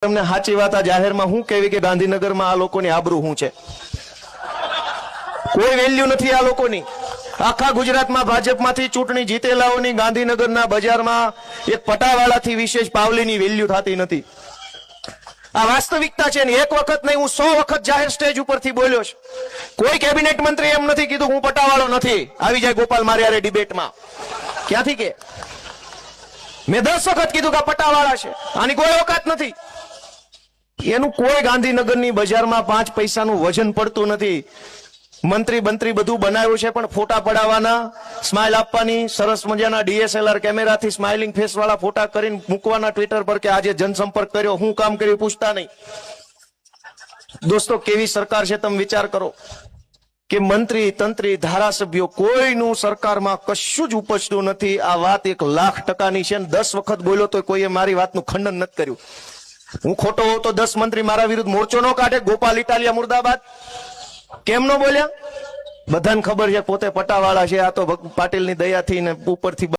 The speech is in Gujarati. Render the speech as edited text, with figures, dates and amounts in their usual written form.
તમને સાચી વાત આ જાહેરમાં હું કહેવી કે ગાંધીનગરમાં આ લોકોની આબરૂ શું છે? કોઈ વેલ્યુ નથી આ લોકોની. આખા ગુજરાતમાં ભાજપમાંથી ચૂંટણી જીતેલાઓની ગાંધીનગરના બજારમાં એક પટાવાળાથી વિશેષ પાવલીની વેલ્યુ થતી નથી. આ વાસ્તવિકતા છે ને. એક વખત નહીં, હું 100 વખત જાહેર સ્ટેજ ઉપરથી બોલ્યો છું. કોઈ કેબિનેટ મંત્રી એમ નથી કીધું હું પટાવાળો નથી. આવી જાય ગોપાલ મારિયારે ડિબેટમાં. ક્યાંથી કે? મેં 10 વખત કીધું કે પટાવાળા છે. આની કોઈ ઓકાત નથી. એનું કોઈ ગાંધીનગરની બજારમાં 5 પૈસાનું વજન પડતું નથી. મંત્રી બંત્રી બધું બનાવ્યું છે, પણ ફોટા પડાવવાના, સ્માઇલ આપવાની, સરસ મજાના DSLR કેમેરાથી સ્માઇલિંગ ફેસ વાળા ફોટા કરીને મૂકવાના ટ્વિટર પર કે આજે જનસંપર્ક કર્યો, હું કામ કર્યું પૂછતા નહીં. દોસ્તો, કેવી સરકાર છે તમે વિચાર કરો કે મંત્રી તંત્રી ધારાસભ્યો કોઈનું સરકારમાં કશું જ ઉપજતું નથી. આ વાત 1,00,000% છે. 10 વખત બોલ્યો તો કોઈએ મારી વાતનું ખંડન નથી કર્યું. હું ખોટો હોઉં તો 10 મંત્રી મારા વિરુદ્ધ મોરચો નો કાઢે. ગોપાલ ઇટાલિયા મુર્દાબાદ કેમ નો બોલ્યા? બધાને ખબર છે પોતે પટાવાળા છે. આ તો પાટીલની દયાથી ને ઉપરથી